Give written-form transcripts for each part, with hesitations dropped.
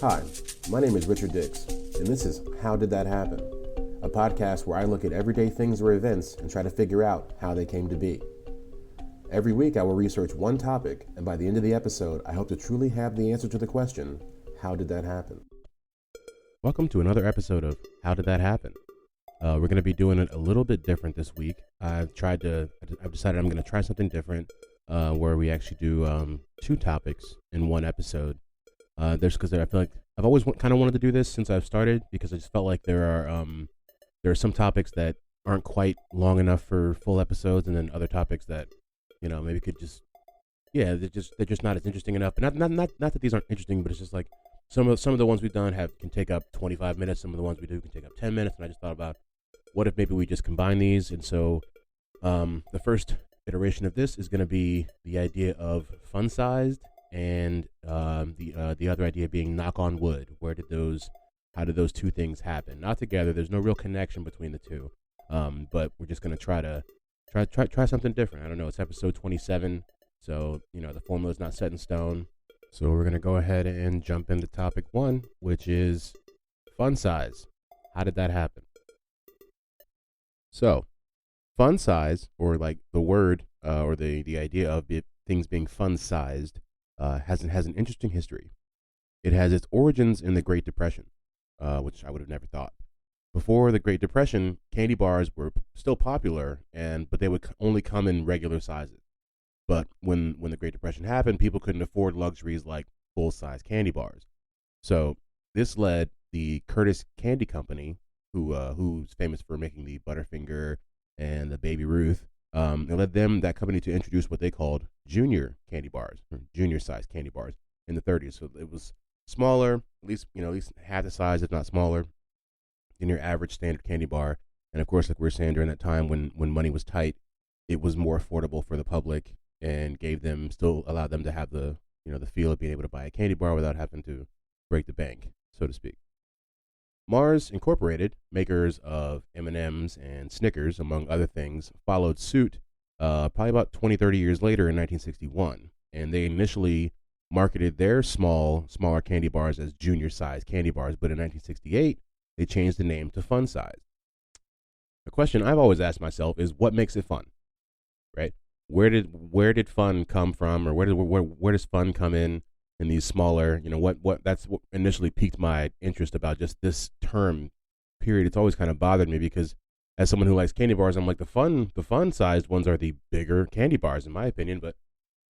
Hi, my name is Richard Dix, and this is How Did That Happen? A podcast where I look at everyday things or events and try to figure out how they came to be. Every week I will research one topic, and by the end of the episode, I hope to truly have the answer to the question, how did that happen? Welcome to another episode of How Did That Happen? We're going to be doing it a little bit different this week. I've decided I'm going to try something different where we actually do two topics in one episode. There's because I feel like I've always kind of wanted to do this since I've started, because I just felt like there are some topics that aren't quite long enough for full episodes, and then other topics that maybe could just they're just not as interesting enough. But not that these aren't interesting, but it's just like some of the ones we've done can take up 25 minutes. Some of the ones we do can take up 10 minutes, and I just thought about what if maybe we just combine these. And so the first iteration of this is going to be the idea of fun sized, and the other idea being knock on wood. How did those two things happen? Not together. There's no real connection between the two. But we're just gonna try something different. I don't know. It's episode 27, so the formula is not set in stone. So we're gonna go ahead and jump into topic one, which is fun size. How did that happen? So, fun size, or like the word or the idea of things being fun sized, has an interesting history. It has its origins in the Great Depression, which I would have never thought. Before the Great Depression, candy bars were still popular, but they would only come in regular sizes. But when the Great Depression happened, people couldn't afford luxuries like full-size candy bars. So this led the Curtis Candy Company, who's famous for making the Butterfinger and the Baby Ruth. It led that company to introduce what they called junior candy bars, or junior-sized candy bars, in the 30s. So it was smaller, at least half the size, if not smaller, than your average standard candy bar. And of course, like we were saying, during that time when money was tight, it was more affordable for the public, and still allowed them to have the feel of being able to buy a candy bar without having to break the bank, so to speak. Mars Incorporated, makers of M&Ms and Snickers, among other things, followed suit probably about 20-30 years later in 1961. And they initially marketed their smaller candy bars as junior-sized candy bars, but in 1968, they changed the name to fun size. The question I've always asked myself is, what makes it fun, right? Where did fun come from, or where does fun come in these smaller, that's what initially piqued my interest about just this term, period. It's always kind of bothered me, because as someone who likes candy bars, I'm like, the fun sized ones are the bigger candy bars, in my opinion. But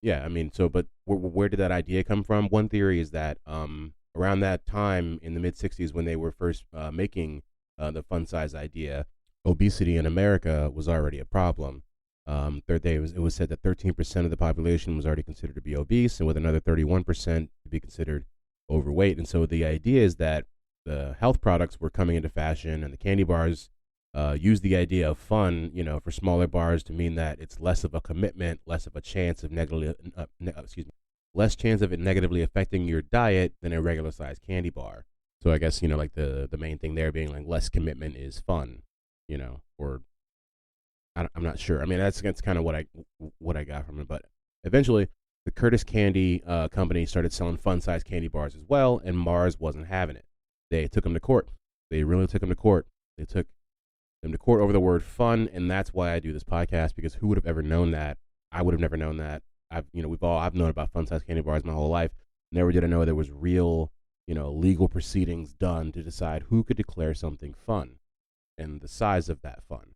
yeah, I mean, but where did that idea come from? One theory is that around that time in the mid 60s, when they were first making the fun size idea, obesity in America was already a problem. It was said that 13% of the population was already considered to be obese, and with another 31% to be considered overweight. And so the idea is that the health products were coming into fashion, and the candy bars used the idea of fun, for smaller bars to mean that it's less of a commitment, less of a chance of less chance of it negatively affecting your diet than a regular sized candy bar. So I guess like the main thing there being like less commitment is fun, or I'm not sure. I mean, that's kind of what I got from it. But eventually, the Curtis Candy Company started selling fun-sized candy bars as well, and Mars wasn't having it. They took them to court. They really took them to court. They took them to court over the word fun, and that's why I do this podcast, because who would have ever known that? I would have never known that. I've known about fun-sized candy bars my whole life. Never did I know there was real, legal proceedings done to decide who could declare something fun and the size of that fun.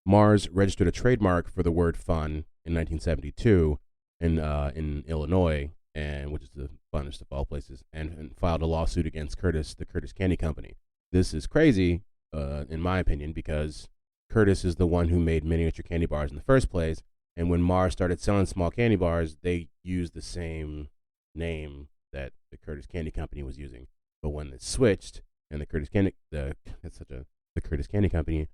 Mars registered a trademark for the word fun in 1972 in Illinois, which is the funnest of all places, and filed a lawsuit against the Curtis Candy Company. This is crazy, in my opinion, because Curtis is the one who made miniature candy bars in the first place, and when Mars started selling small candy bars, they used the same name that the Curtis Candy Company was using. But when it switched, and the Curtis Candy Company,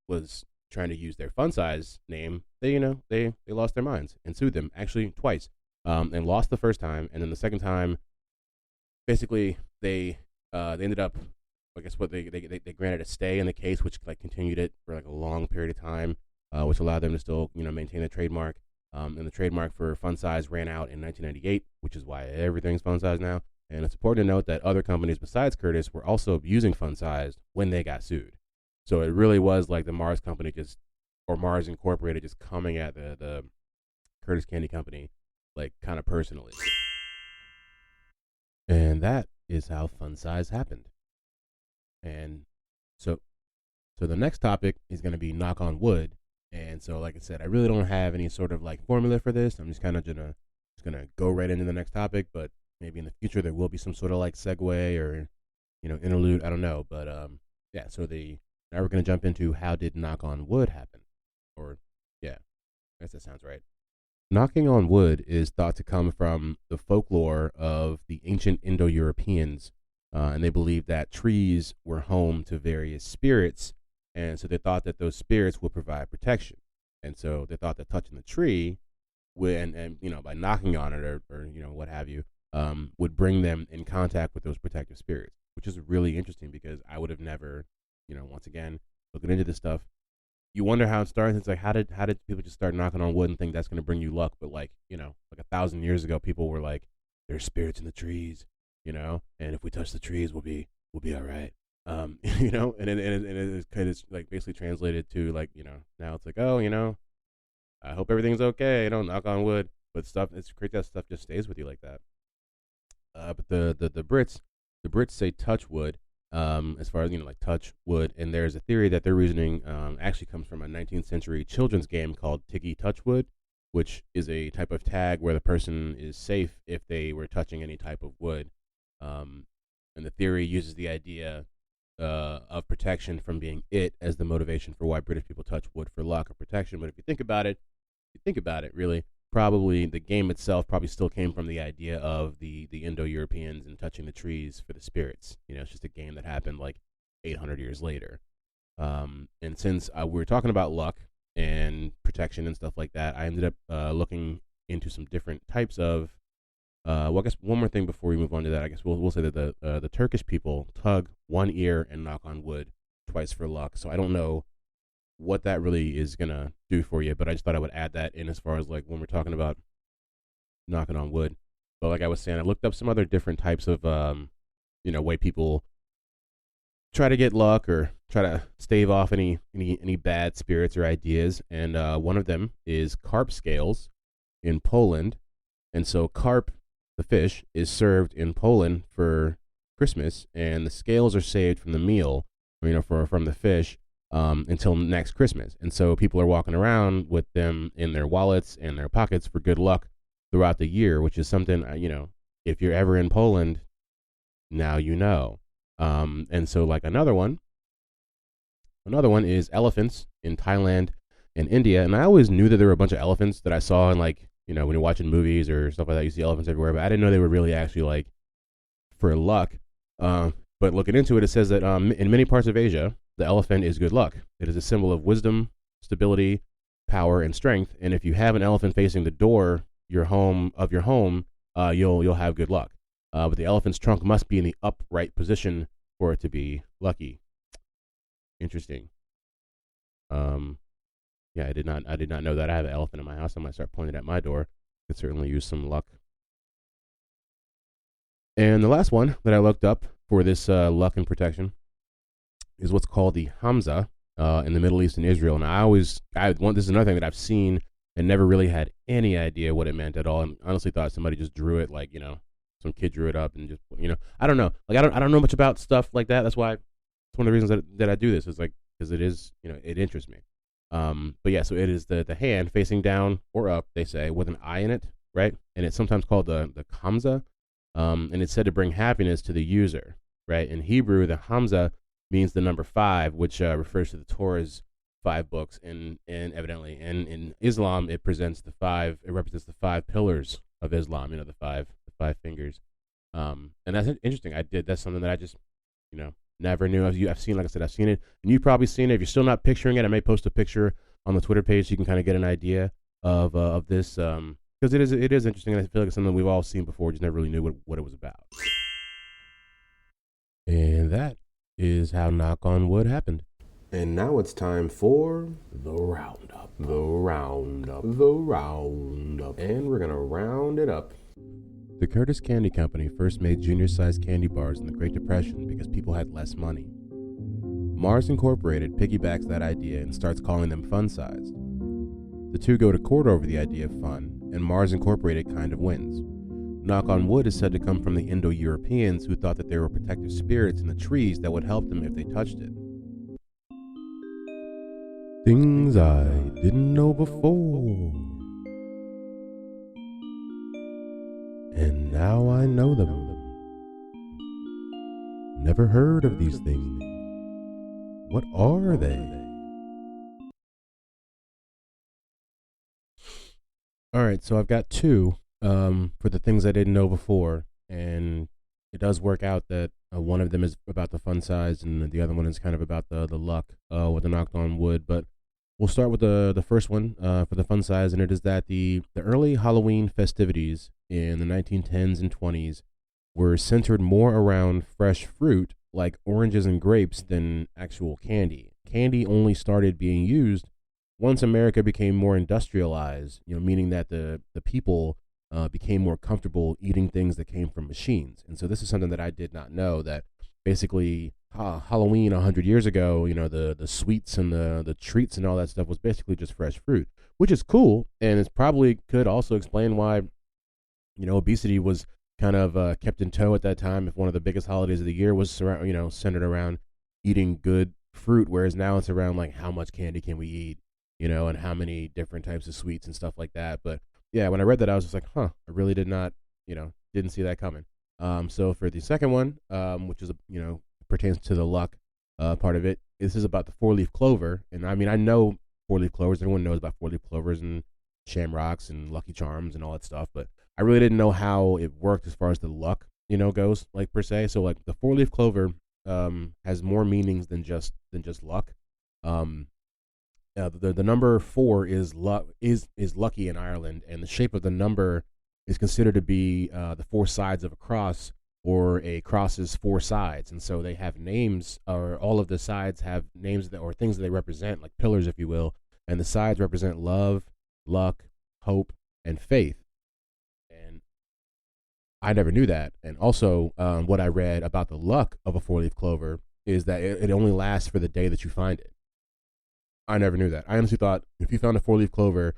was trying to use their fun size name, they lost their minds and sued them, actually twice, and lost the first time, and then the second time, basically they ended up, I guess they granted a stay in the case, which continued it for a long period of time, which allowed them to still maintain the trademark. And the trademark for fun size ran out in 1998, which is why everything's fun size now. And it's important to note that other companies besides Curtis were also using fun sized when they got sued. So it really was like the Mars company or Mars Incorporated just coming at the Curtis Candy Company, like kind of personally. And that is how fun size happened. And so so the next topic is going to be knock on wood. And so, like I said, I really don't have any sort of like formula for this. I'm just kind of gonna go right into the next topic. But maybe in the future there will be some sort of like segue or interlude. I don't know. But yeah. So now we're gonna jump into how did knock on wood happen, or yeah, I guess that sounds right. Knocking on wood is thought to come from the folklore of the ancient Indo-Europeans, and they believed that trees were home to various spirits, and so they thought that those spirits would provide protection. And so they thought that touching the tree would, and by knocking on it or what have you, would bring them in contact with those protective spirits, which is really interesting because I would have never, once again, looking into this stuff, you wonder how it starts. It's like how did people just start knocking on wood and think that's going to bring you luck? But like 1,000 years ago, people were like, "There's spirits in the trees, and if we touch the trees, we'll be all right." And it's kind of like basically translated to like now it's like, oh, I hope everything's okay. Knock on wood. But it's crazy that stuff just stays with you like that. But the Brits say touch wood, as far as like touch wood, and there's a theory that their reasoning actually comes from a 19th century children's game called Tiggy Touchwood, which is a type of tag where the person is safe if they were touching any type of wood. And the theory uses the idea of protection from being it as the motivation for why British people touch wood for luck or protection. But if you think about it, really, probably the game itself probably still came from the idea of the Indo-Europeans and touching the trees for the spirits. It's just a game that happened like 800 years later. And since we were talking about luck and protection and stuff like that, I ended up looking into some different types of. Well, I guess one more thing before we move on to that. I guess we'll say that the Turkish people tug one ear and knock on wood twice for luck. So I don't know what that really is gonna do for you, but I just thought I would add that in as far as like when we're talking about knocking on wood. But like I was saying, I looked up some other different types of way people try to get luck or try to stave off any bad spirits or ideas, and one of them is carp scales in Poland. And so carp, the fish, is served in Poland for Christmas, and the scales are saved from the meal, from the fish, until next Christmas. And so people are walking around with them in their wallets and their pockets for good luck throughout the year, which is something, if you're ever in Poland, now you know. And so like another one is elephants in Thailand and India. And I always knew that there were a bunch of elephants that I saw in like, when you're watching movies or stuff like that, you see elephants everywhere, but I didn't know they were really actually like for luck. But looking into it, it says that in many parts of Asia, the elephant is good luck. It is a symbol of wisdom, stability, power, and strength. And if you have an elephant facing the door, your home, you'll have good luck. But the elephant's trunk must be in the upright position for it to be lucky. Interesting. Yeah, I did not know that. I have an elephant in my house. I might start pointing at my door. Could certainly use some luck. And the last one that I looked up for this luck and protection is what's called the Hamza in the Middle East and Israel. And this is another thing that I've seen and never really had any idea what it meant at all. And honestly thought somebody just drew it, like, some kid drew it up and just, I don't know. Like, I don't know much about stuff like that. That's why it's one of the reasons that I do this, is like, because it is, it interests me. But yeah, so it is the hand facing down or up, they say, with an eye in it, right? And it's sometimes called the Hamza. And it's said to bring happiness to the user, right? In Hebrew, the Hamza means the number 5, which refers to the Torah's 5 books, and evidently, and in Islam, it represents the 5 pillars of Islam. The five fingers. And that's interesting. That's something that I just, never knew. I've seen, like I said, I've seen it, and you've probably seen it. If you're still not picturing it, I may post a picture on the Twitter page so you can kind of get an idea of this, because it is interesting, and I feel like it's something we've all seen before, just never really knew what it was about. And that is how knock on wood happened. And now it's time for the roundup. And we're gonna round it up The Curtis Candy Company first made junior-sized candy bars in the Great Depression because people had less money. Mars Incorporated piggybacks that idea and starts calling them fun-sized. The two go to court over the idea of fun, and Mars Incorporated kind of wins. Knock on wood is said to come from the Indo-Europeans who thought that there were protective spirits in the trees that would help them if they touched it. Things I didn't know before, and now I know them. Never heard of these things. What are they? Alright, so I've got two for the things I didn't know before, and it does work out that one of them is about the fun size, and the other one is kind of about the luck with the knocked on wood. But we'll start with the first one for the fun size, and it is that the early Halloween festivities in the 1910s and 20s were centered more around fresh fruit like oranges and grapes than actual candy. Candy only started being used once America became more industrialized, meaning that the people became more comfortable eating things that came from machines. And so this is something that I did not know, that basically Halloween 100 years ago, the sweets and the treats and all that stuff was basically just fresh fruit, which is cool. And it's probably could also explain why, obesity was kind of kept in tow at that time. If one of the biggest holidays of the year was centered around eating good fruit, whereas now it's around like how much candy can we eat, and how many different types of sweets and stuff like that. But yeah, when I read that, I was just like, I really did not, didn't see that coming. So for the second one, which is, pertains to the luck part of it, this is about the four-leaf clover. And I mean, I know four-leaf clovers. Everyone knows about four-leaf clovers and shamrocks and Lucky Charms and all that stuff. But I really didn't know how it worked as far as the luck, goes, like, per se. So like the four-leaf clover has more meanings than just luck. The number 4 is lucky in Ireland, and the shape of the number is considered to be the four sides of a cross, or a cross's four sides. And so they have names, or all of the sides have names or things that they represent, like pillars, if you will. And the sides represent love, luck, hope, and faith. And I never knew that. And also, what I read about the luck of a four-leaf clover is that it only lasts for the day that you find it. I never knew that. I honestly thought if you found a four-leaf clover,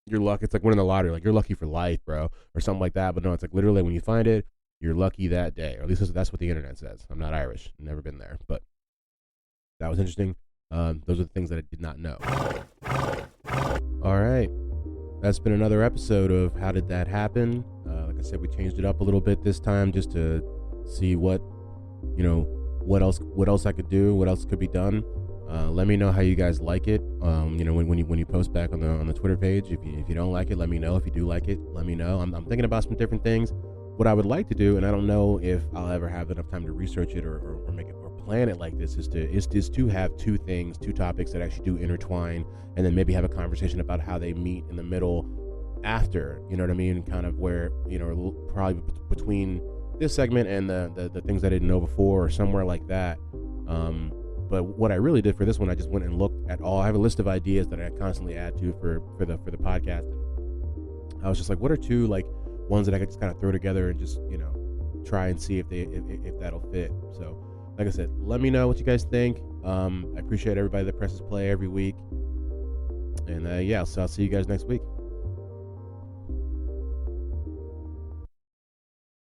your luck, it's like winning the lottery. Like, you're lucky for life, bro, or something like that. But no, it's like literally when you find it, you're lucky that day. Or at least that's what the internet says. I'm not Irish. Never been there. But that was interesting. Those are the things that I did not know. All right. That's been another episode of How Did That Happen? Like I said, we changed it up a little bit this time just to see what else I could do, what else could be done. Let me know how you guys like it. When you post back on the Twitter page. If you don't like it, let me know. If you do like it, let me know. I'm thinking about some different things. What I would like to do, and I don't know if I'll ever have enough time to research it or make it or plan it like this, is to have two topics that actually do intertwine, and then maybe have a conversation about how they meet in the middle after. You know what I mean? Kind of where probably between this segment and the things I didn't know before, or somewhere like that. But what I really did for this one, I just went and looked at all. I have a list of ideas that I constantly add to for the podcast. And I was just like, what are two like ones that I could just kind of throw together and just try and see if that'll fit. So, like I said, let me know what you guys think. I appreciate everybody that presses play every week. And I'll see you guys next week.